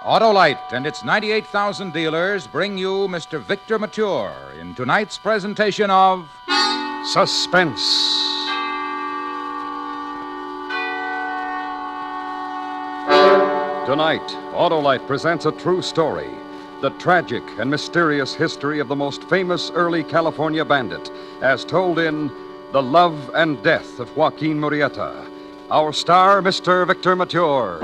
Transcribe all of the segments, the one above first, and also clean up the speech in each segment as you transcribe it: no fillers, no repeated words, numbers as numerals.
Autolite and its 98,000 dealers bring you Mr. Victor Mature in tonight's presentation of Suspense. Tonight, Autolite presents a true story, the tragic and mysterious history of the most famous early California bandit, as told in The Love and Death of Joaquin Murieta. Our star, Mr. Victor Mature.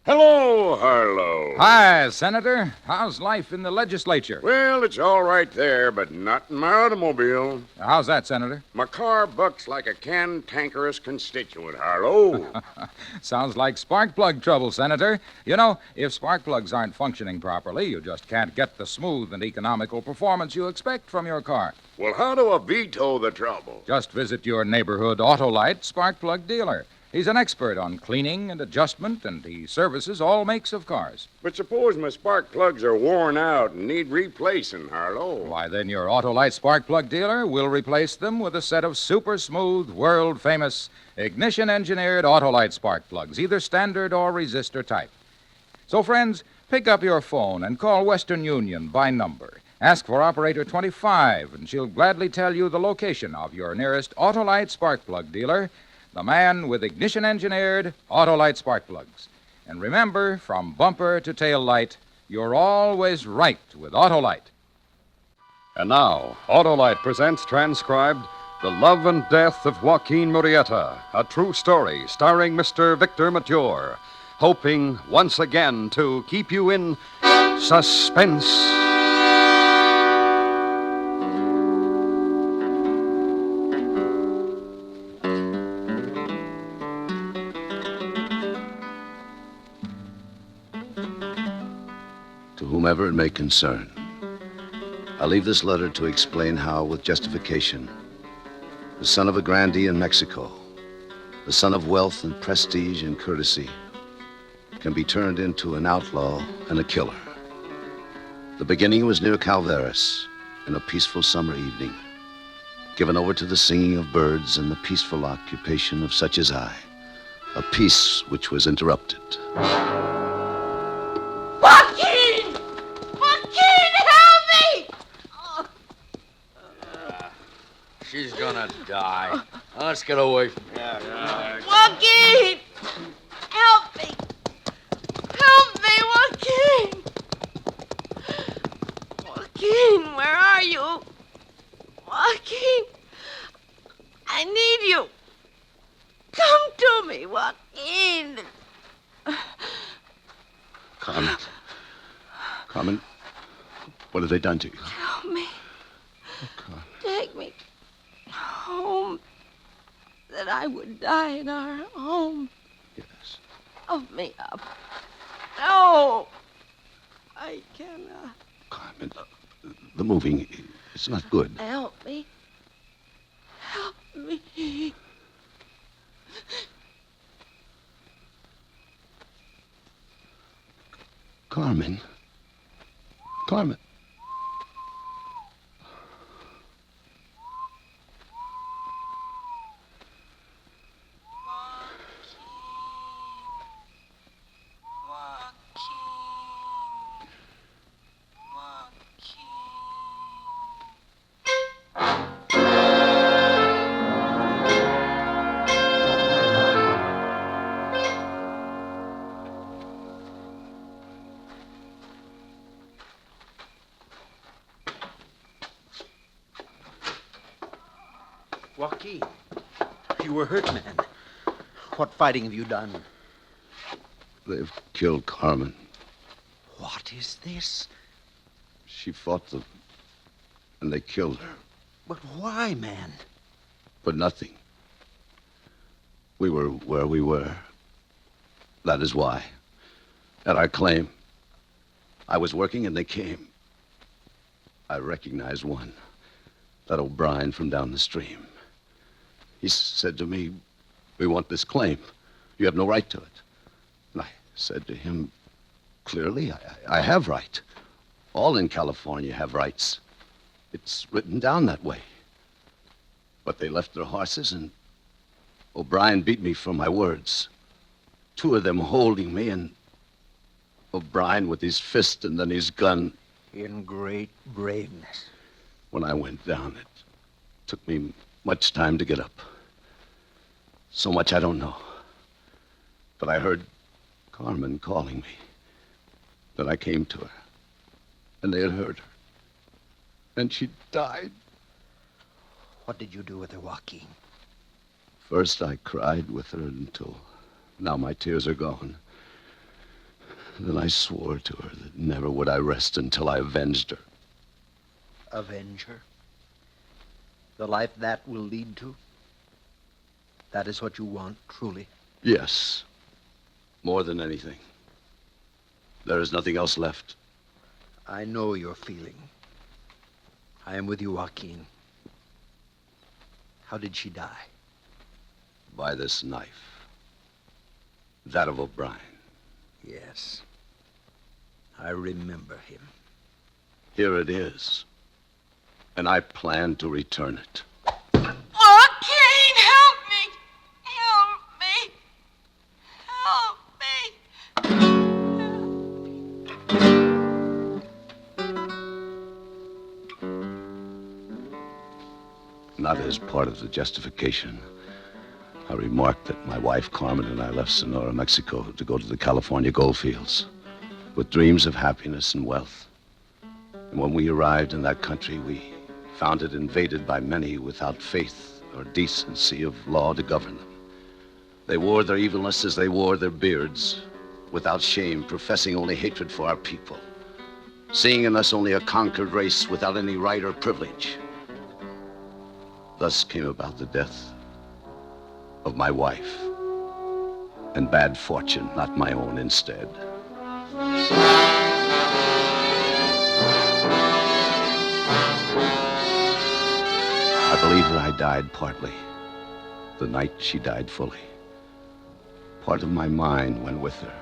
Hello, Harlow. Hi, Senator. How's life in the legislature? Well, it's all right there, but not in my automobile. How's that, Senator? My car bucks like a cantankerous constituent, Harlow. Sounds like spark plug trouble, Senator. You know, if spark plugs aren't functioning properly, you just can't get the smooth and economical performance you expect from your car. Well, how do I veto the trouble? Just visit your neighborhood Autolite spark plug dealer. He's an expert on cleaning and adjustment, and he services all makes of cars. But suppose my spark plugs are worn out and need replacing, Harlow. Why, then your Autolite spark plug dealer will replace them with a set of super smooth, world-famous, ignition-engineered Autolite spark plugs, either standard or resistor type. So, friends, pick up your phone and call Western Union by number. Ask for operator 25, and she'll gladly tell you the location of your nearest Autolite spark plug dealer, the man with ignition-engineered Autolite spark plugs. And remember, from bumper to tail light, you're always right with Autolite. And now, Autolite presents transcribed The Love and Death of Joaquin Murieta, a true story starring Mr. Victor Mature, hoping once again to keep you in suspense. To whomever it may concern, I leave this letter to explain how, with justification, the son of a grandee in Mexico, the son of wealth and prestige and courtesy, can be turned into an outlaw and a killer. The beginning was near Calveras, in a peaceful summer evening, given over to the singing of birds and the peaceful occupation of such as I, a peace which was interrupted. Joaquin! Joaquin, help me! She's gonna die. Let's get away from here. Joaquin! Help me! Help me, Joaquin! Joaquin, where are you? Joaquin, I need you. Come to me, Joaquin. Carmen, what have they done to you? Help me. Oh, Carmen. Take me home. That I would die in our home. Yes. Help me up. No. I cannot. Carmen, the moving is not good. Help me. Help me. Carmen. Carmen. Joaquin, you were hurt, man. What fighting have you done? They've killed Carmen. What is this? She fought them, and they killed her. But why, man? For nothing. We were where we were. That is why. At our claim. I was working and they came. I recognized one. That O'Brien from down the stream. He said to me, "We want this claim. You have no right to it." And I said to him, "Clearly, I have right. All in California have rights. It's written down that way." But they left their horses and O'Brien beat me for my words. Two of them holding me, and O'Brien with his fist and then his gun. In great braveness. When I went down, it took me much time to get up. So much I don't know. But I heard Carmen calling me. Then I came to her, and they had hurt her. And she died. What did you do with her, Joaquin? First, I cried with her until now my tears are gone. Then I swore to her that never would I rest until I avenged her. Avenge her? The life that will lead to? That is what you want, truly? Yes. More than anything. There is nothing else left. I know your feeling. I am with you, Joaquin. How did she die? By this knife. That of O'Brien. Yes. I remember him. Here it is. And I plan to return it. Joaquin, help me! Help me! Help me! Not as part of the justification. I remarked that my wife, Carmen, and I left Sonora, Mexico to go to the California goldfields with dreams of happiness and wealth. And when we arrived in that country, we found it invaded by many without faith or decency of law to govern them. They wore their evilness as they wore their beards, without shame, professing only hatred for our people, seeing in us only a conquered race without any right or privilege. Thus came about the death of my wife, and bad fortune, not my own, instead. I believe that I died partly the night she died fully. Part of my mind went with her,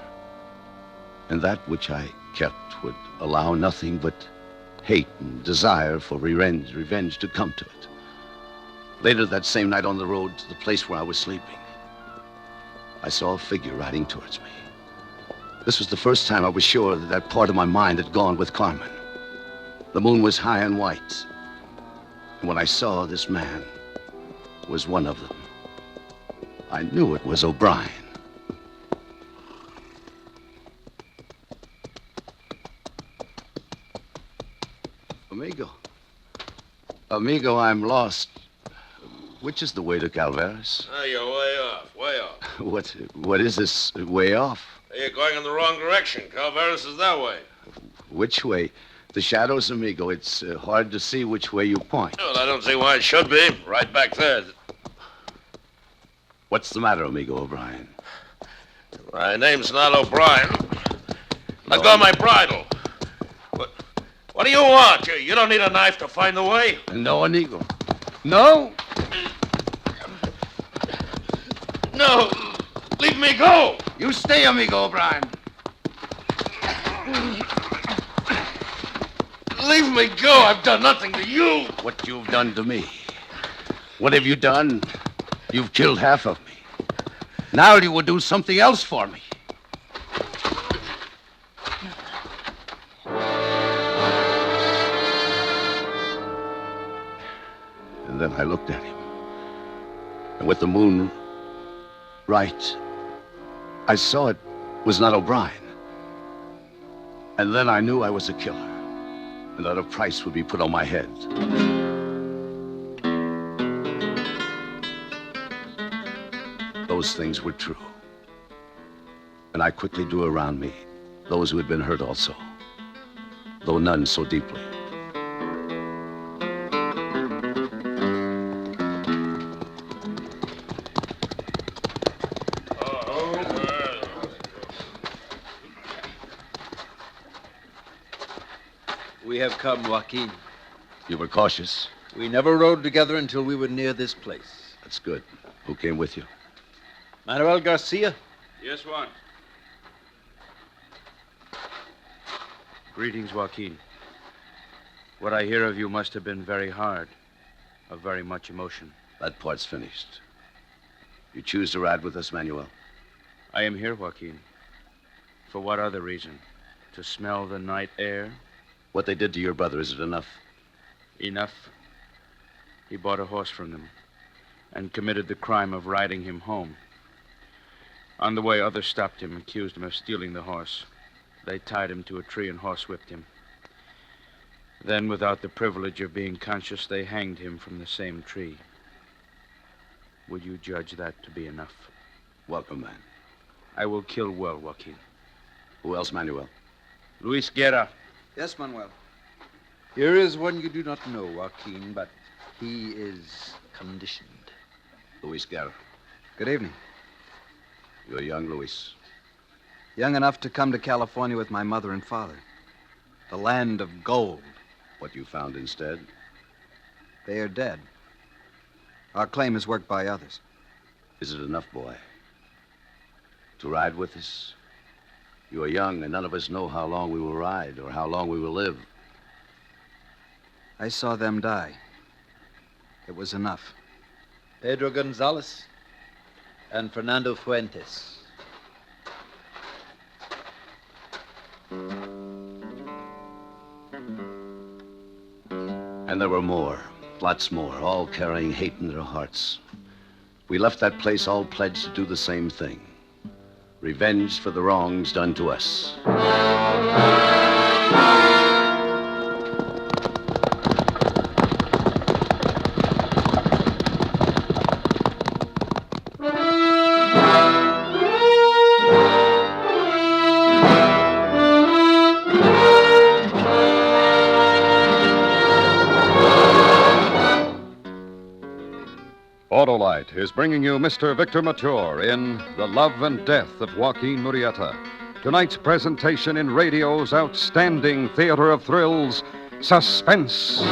and that which I kept would allow nothing but hate and desire for revenge to come to it. Later that same night on the road to the place where I was sleeping, I saw a figure riding towards me. This was the first time I was sure that that part of my mind had gone with Carmen. The moon was high and white. And when I saw this man was one of them, I knew it was O'Brien. Amigo, I'm lost. Which is the way to Calveras? Oh, you're way off, way off. What is this way off? You're going in the wrong direction. Calveras is that way. Which way? The shadows, amigo. It's hard to see which way you point. Well, I don't see why it should be. Right back there. What's the matter, amigo O'Brien? My name's not O'Brien. Let go of my bridle. What do you want? You don't need a knife to find the way. No, amigo. No! No! Leave me go! You stay, amigo O'Brien. Leave me go! I've done nothing to you! What you've done to me. What have you done? You've killed half of me. Now you will do something else for me. And then I looked at him. And with the moon right, I saw it was not O'Brien. And then I knew I was a killer, and that a price would be put on my head. Those things were true. And I quickly drew around me those who had been hurt also, though none so deeply. We have come, Joaquin. You were cautious. We never rode together until we were near this place. That's good. Who came with you? Manuel Garcia. Yes, Juan. Greetings, Joaquin. What I hear of you must have been very hard, of very much emotion. That part's finished. You choose to ride with us, Manuel? I am here, Joaquin. For what other reason? To smell the night air? What they did to your brother, is it enough? Enough. He bought a horse from them and committed the crime of riding him home. On the way, others stopped him, accused him of stealing the horse. They tied him to a tree and horsewhipped him. Then, without the privilege of being conscious, they hanged him from the same tree. Would you judge that to be enough? Welcome, man. I will kill well, Joaquin. Who else, Manuel? Luis Guerra. Yes, Manuel. Here is one you do not know, Joaquin, but he is conditioned. Luis Guerra. Good evening. You're young, Luis. Young enough to come to California with my mother and father. The land of gold. What you found instead? They are dead. Our claim is worked by others. Is it enough, boy? To ride with us? You are young, and none of us know how long we will ride or how long we will live. I saw them die. It was enough. Pedro Gonzalez and Fernando Fuentes. And there were more, lots more, all carrying hate in their hearts. We left that place all pledged to do the same thing. Revenge for the wrongs done to us. Autolite is bringing you Mr. Victor Mature in The Love and Death of Joaquin Murieta. Tonight's presentation in radio's outstanding theater of thrills, Suspense.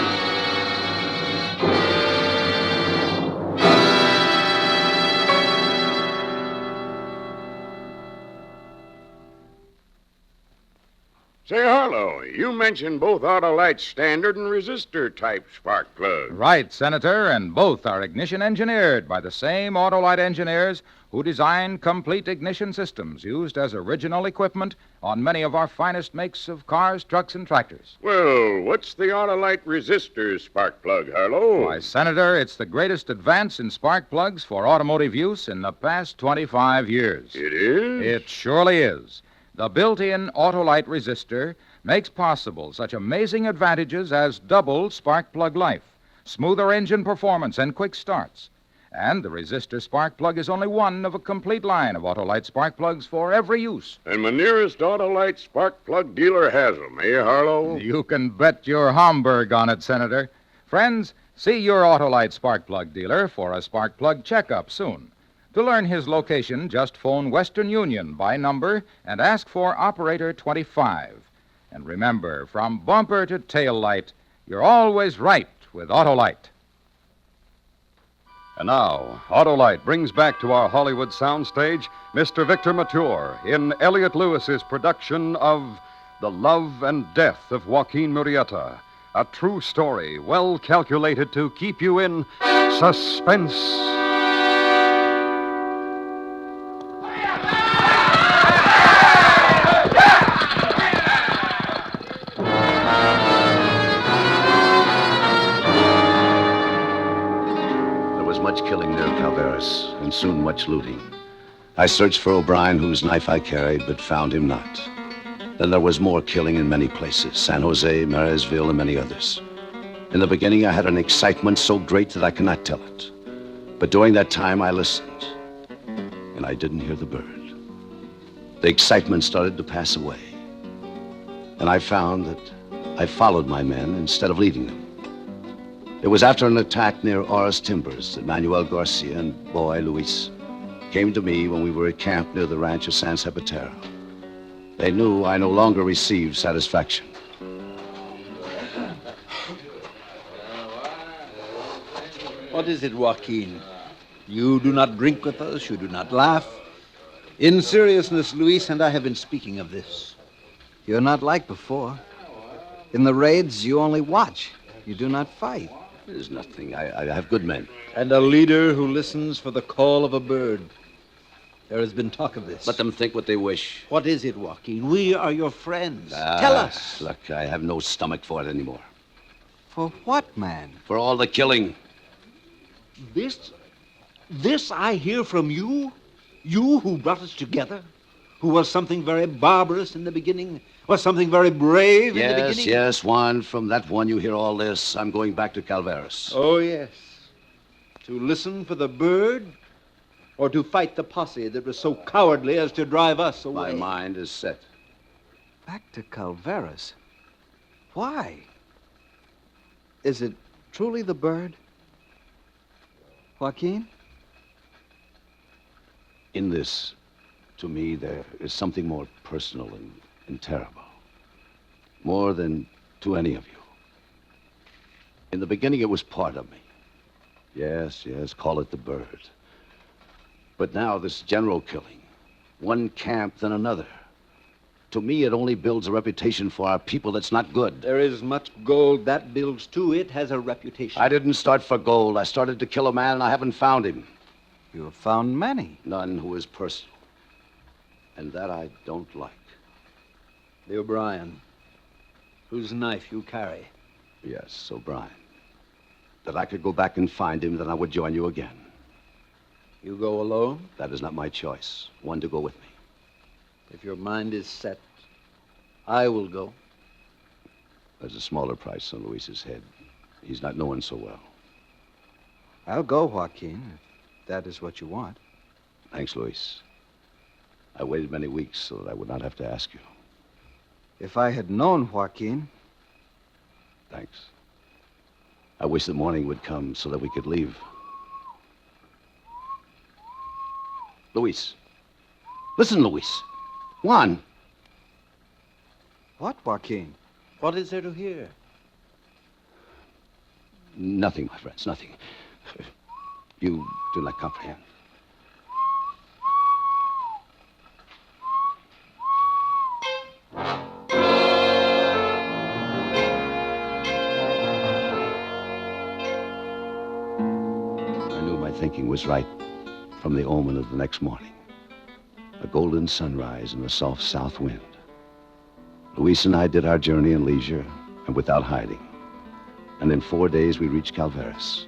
Say, Harlow, you mentioned both Autolite standard and resistor type spark plugs. Right, Senator, and both are ignition engineered by the same Autolite engineers who designed complete ignition systems used as original equipment on many of our finest makes of cars, trucks, and tractors. Well, what's the Autolite resistor spark plug, Harlow? Why, Senator, it's the greatest advance in spark plugs for automotive use in the past 25 years. It is? It surely is. The built-in Autolite resistor makes possible such amazing advantages as double spark plug life, smoother engine performance, and quick starts. And the resistor spark plug is only one of a complete line of Autolite spark plugs for every use. And my nearest Autolite spark plug dealer has them, eh, Harlow? You can bet your Homburg on it, Senator. Friends, see your Autolite spark plug dealer for a spark plug checkup soon. To learn his location, just phone Western Union by number and ask for Operator 25. And remember, from bumper to tail light, you're always right with Autolite. And now, Autolite brings back to our Hollywood soundstage Mr. Victor Mature in Elliot Lewis's production of The Love and Death of Joaquin Murieta, a true story well calculated to keep you in suspense. Much killing near Calveras, and soon much looting. I searched for O'Brien, whose knife I carried, but found him not. Then there was more killing in many places, San Jose, Marysville, and many others. In the beginning, I had an excitement so great that I cannot tell it. But during that time, I listened, and I didn't hear the bird. The excitement started to pass away, and I found that I followed my men instead of leading them. It was after an attack near Oris Timbers that Manuel Garcia and boy Luis came to me when we were at camp near the ranch of San Zapatero. They knew I no longer received satisfaction. What is it, Joaquin? You do not drink with us, you do not laugh. In seriousness, Luis and I have been speaking of this. You're not like before. In the raids, you only watch. You do not fight. There's nothing. I have good men. And a leader who listens for the call of a bird. There has been talk of this. Let them think what they wish. What is it, Joaquin? We are your friends. Tell us. Look, I have no stomach for it anymore. For what, man? For all the killing. This I hear from you? You who brought us together? Who was something very barbarous in the beginning? Was something very brave in the beginning? Yes, Juan. From that one you hear all this. I'm going back to Calveras. Oh, yes. To listen for the bird? Or to fight the posse that was so cowardly as to drive us away? My mind is set. Back to Calveras? Why? Is it truly the bird? Joaquin? In this, to me, there is something more personal and terrible. More than to any of you. In the beginning, it was part of me. Yes, call it the bird. But now, this general killing, one camp, then another. To me, it only builds a reputation for our people that's not good. There is much gold that builds, too. It has a reputation. I didn't start for gold. I started to kill a man, and I haven't found him. You have found many. None who is personal. And that I don't like. The O'Brien, whose knife you carry. Yes, O'Brien. That I could go back and find him, then I would join you again. You go alone? That is not my choice. One to go with me. If your mind is set, I will go. There's a smaller price on Luis's head. He's not known so well. I'll go, Joaquin, if that is what you want. Thanks, Luis. I waited many weeks so that I would not have to ask you. If I had known, Joaquin. Thanks. I wish the morning would come so that we could leave. Luis. Listen, Luis. Juan. What, Joaquin? What is there to hear? Nothing, my friends, nothing. You do not comprehend. I knew my thinking was right from the omen of the next morning. A golden sunrise and a soft south wind. Luis and I did our journey in leisure and without hiding. And in 4 days we reached Calveras,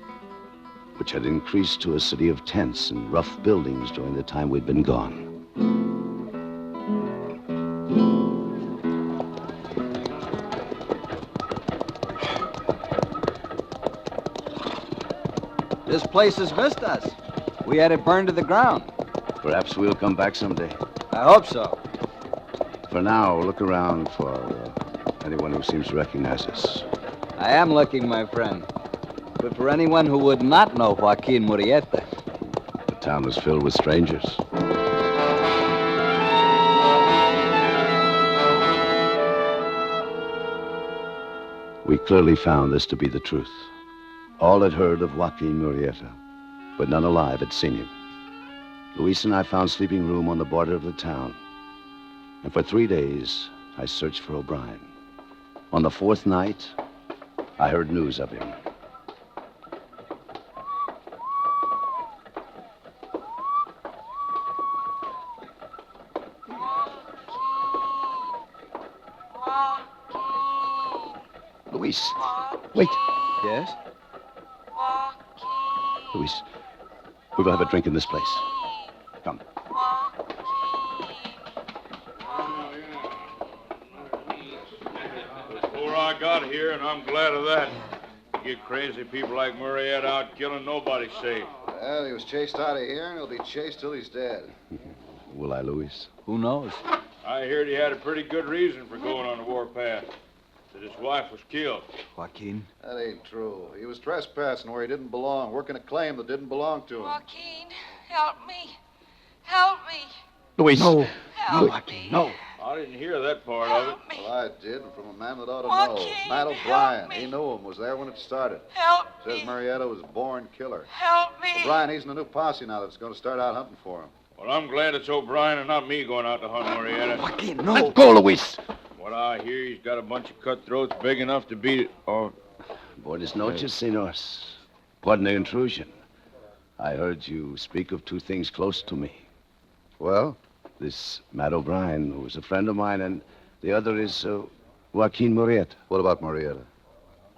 which had increased to a city of tents and rough buildings during the time we'd been gone. This place has missed us. We had it burned to the ground. Perhaps we'll come back someday. I hope so. For now, look around for anyone who seems to recognize us. I am looking, my friend. But for anyone who would not know Joaquin Murieta. The town is filled with strangers. We clearly found this to be the truth. All had heard of Joaquin Murieta, but none alive had seen him. Luis and I found sleeping room on the border of the town. And for 3 days, I searched for O'Brien. On the 4th night, I heard news of him. Luis, wait. Yes? Luis, we will have a drink in this place. Come. Before I got here, and I'm glad of that. You get crazy people like Murieta out killing, nobody's safe. Well, he was chased out of here, and he'll be chased till he's dead. Will I, Luis? Who knows? I heard he had a pretty good reason for going on the warpath. That his wife was killed. Joaquin? That ain't true. He was trespassing where he didn't belong, working a claim that didn't belong to him. Joaquin, help me. Help me. Luis. No. Help Joaquin, me. no. I didn't hear that part of it. Help me. Well, I did, and from a man that ought to Joaquin, know. Matt help O'Brien. me. He knew him, was there when it started. Help Says me. Murieta was a born killer. Help me. O'Brien, he's in a new posse now that's going to start out hunting for him. Well, I'm glad it's O'Brien and not me going out to hunt Murieta. Joaquin, no. Let go, Luis. What I hear, he's got a bunch of cutthroats big enough to beat it. Or Buenas noches, senors. Pardon the intrusion. I heard you speak of two things close to me. Well? This Matt O'Brien, who is a friend of mine, and the other is Joaquin Murieta. What about Murieta? Well,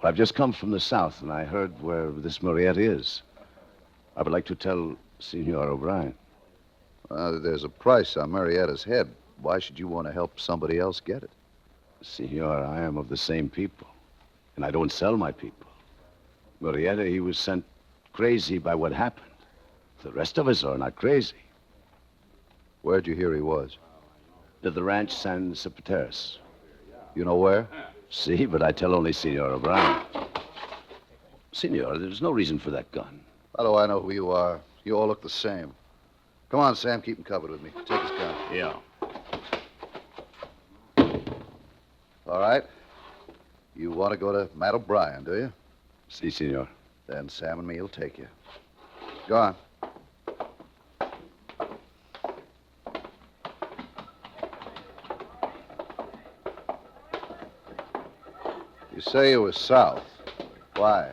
I've just come from the south, and I heard where this Murieta is. I would like to tell Senor O'Brien. There's a price on Murieta's head. Why should you want to help somebody else get it? Senor, I am of the same people, and I don't sell my people. Murieta, he was sent crazy by what happened. The rest of us are not crazy. Where'd you hear he was? To the ranch San Cipateras. You know where? See, but I tell only Senor O'Brien. Senor, there's no reason for that gun. How do I know who you are? You all look the same. Come on, Sam, keep him covered with me. Take his gun. Yeah. All right. You want to go to Matt O'Brien, do you? Si, senor. Then Sam and me will take you. Go on. You say you were south. Why?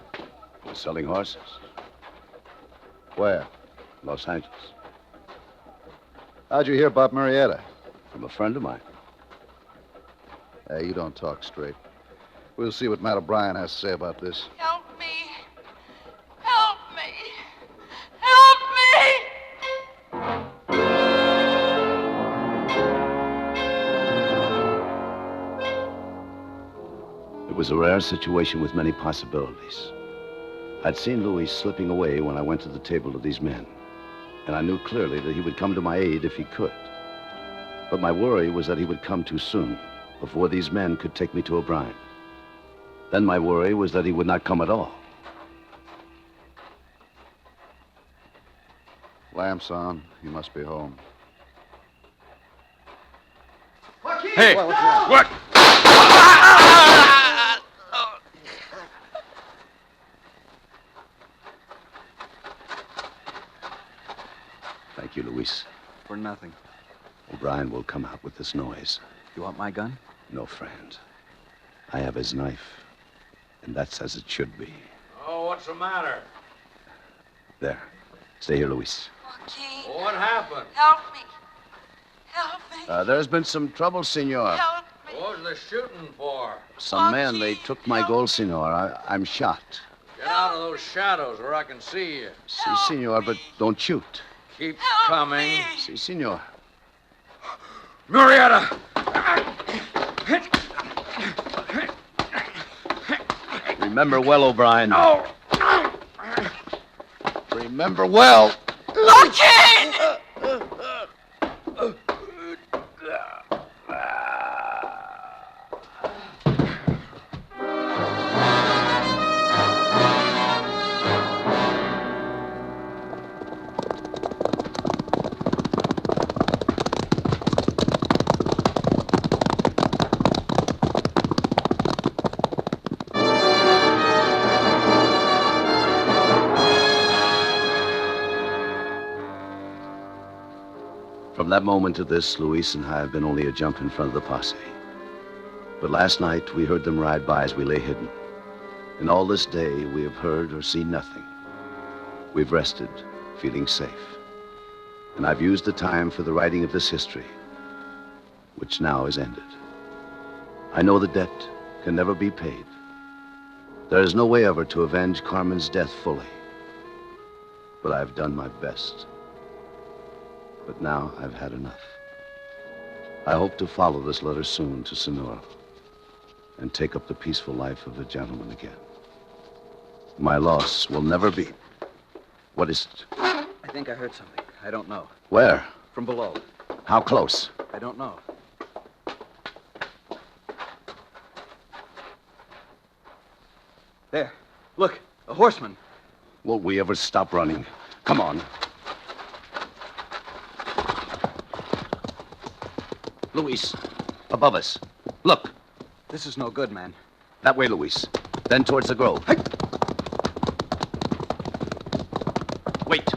We're selling horses. Where? Los Angeles. How'd you hear about Murieta? From a friend of mine. Hey, you don't talk straight. We'll see what Matt O'Brien has to say about this. Help me. Help me. Help me. It was a rare situation with many possibilities. I'd seen Louis slipping away when I went to the table of these men, and I knew clearly that he would come to my aid if he could. But my worry was that he would come too soon, before these men could take me to O'Brien. Then my worry was that he would not come at all. Lamps on. You must be home. Hey, what? Thank you, Luis. For nothing. O'Brien will come out with this noise. You want my gun? No, friend. I have his knife, and that's as it should be. Oh, what's the matter? There. Stay here, Luis. Joaquin, What happened? help me. Help me. There's been some trouble, senor. Help me. What was the shooting for? Some men, they took my gold, senor. I'm shot. Get out of those shadows where I can see you. Si, senor, but don't shoot. Keep Help coming. me. Si, senor. Murieta! Remember well, O'Brien. No! Remember well. Joaquin! From that moment to this, Luis and I have been only a jump in front of the posse. But last night, we heard them ride by as we lay hidden. And all this day, we have heard or seen nothing. We've rested, feeling safe. And I've used the time for the writing of this history, which now is ended. I know the debt can never be paid. There is no way ever to avenge Carmen's death fully. But I've done my best. But now I've had enough. I hope to follow this letter soon to Sonora and take up the peaceful life of a gentleman again. My loss will never be. What is it? I think I heard something. I don't know. Where? From below. How close? I don't know. There. Look, a horseman. Won't we ever stop running? Come on. Luis, above us. Look. This is no good, man. That way, Luis. Then towards the grove. Hey. Wait.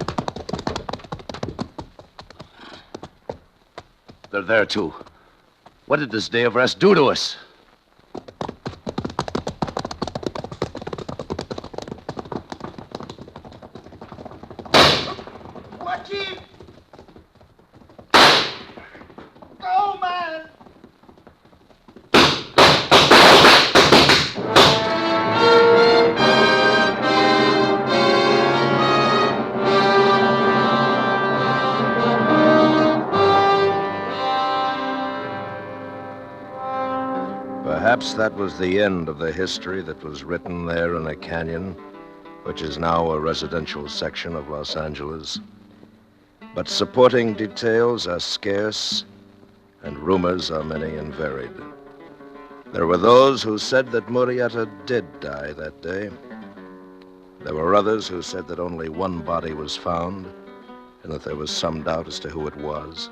They're there, too. What did this day of rest do to us? Chief! Go, man! Perhaps that was the end of the history that was written there in a canyon, which is now a residential section of Los Angeles. But supporting details are scarce, and rumors are many and varied. There were those who said that Murieta did die that day. There were others who said that only one body was found, and that there was some doubt as to who it was.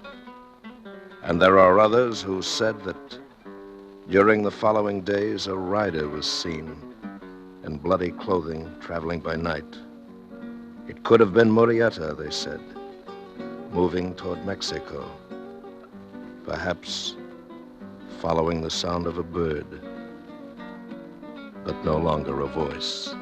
And there are others who said that during the following days, a rider was seen in bloody clothing traveling by night. It could have been Murieta, they said, moving toward Mexico, perhaps following the sound of a bird, but no longer a voice.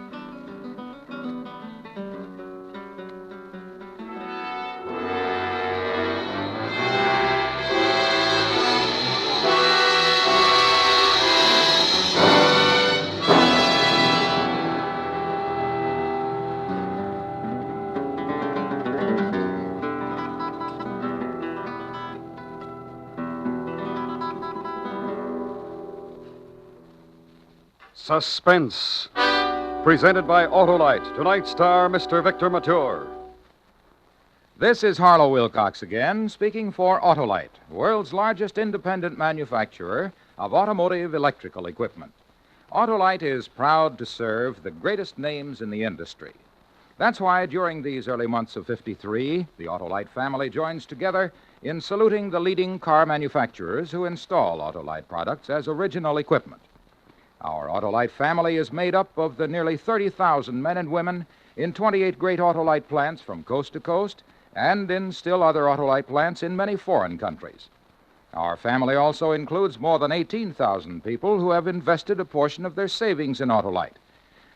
Suspense, presented by Autolite. Tonight's star, Mr. Victor Mature. This is Harlow Wilcox again, speaking for Autolite, the world's largest independent manufacturer of automotive electrical equipment. Autolite is proud to serve the greatest names in the industry. That's why during these early months of '53, the Autolite family joins together in saluting the leading car manufacturers who install Autolite products as original equipment. Our Autolite family is made up of the nearly 30,000 men and women in 28 great Autolite plants from coast to coast and in still other Autolite plants in many foreign countries. Our family also includes more than 18,000 people who have invested a portion of their savings in Autolite,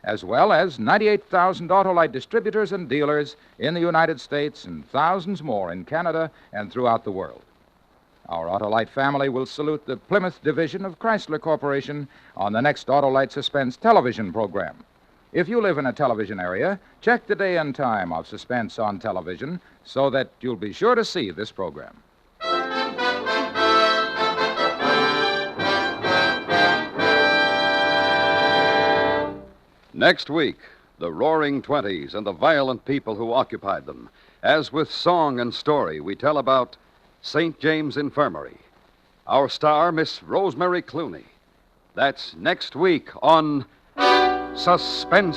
as well as 98,000 Autolite distributors and dealers in the United States and thousands more in Canada and throughout the world. Our Autolite family will salute the Plymouth division of Chrysler Corporation on the next Autolite Suspense television program. If you live in a television area, check the day and time of Suspense on television so that you'll be sure to see this program. Next week, the Roaring Twenties and the violent people who occupied them. As with song and story, we tell about St. James Infirmary. Our star, Miss Rosemary Clooney. That's next week on Suspense.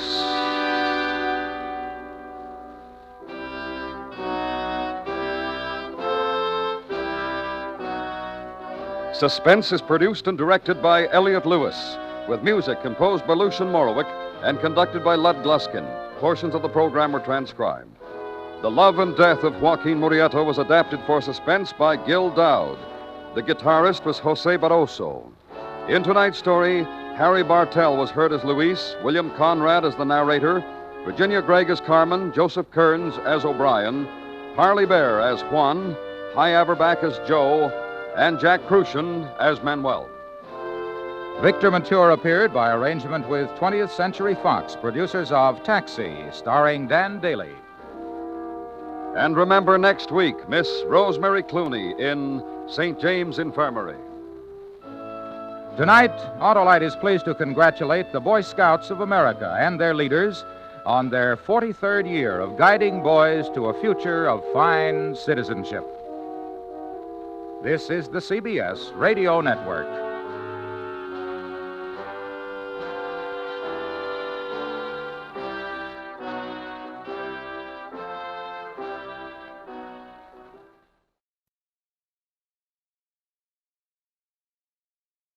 Suspense is produced and directed by Elliott Lewis, with music composed by Lucian Morowick and conducted by Lud Gluskin. Portions of the program were transcribed. The Love and Death of Joaquin Murieta was adapted for Suspense by Gil Dowd. The guitarist was Jose Barroso. In tonight's story, Harry Bartell was heard as Luis, William Conrad as the narrator, Virginia Gregg as Carmen, Joseph Kearns as O'Brien, Harley Bear as Juan, Hy Averback as Joe, and Jack Crucian as Manuel. Victor Mature appeared by arrangement with 20th Century Fox, producers of Taxi, starring Dan Daly. And remember next week, Miss Rosemary Clooney in St. James Infirmary. Tonight, Autolite is pleased to congratulate the Boy Scouts of America and their leaders on their 43rd year of guiding boys to a future of fine citizenship. This is the CBS Radio Network.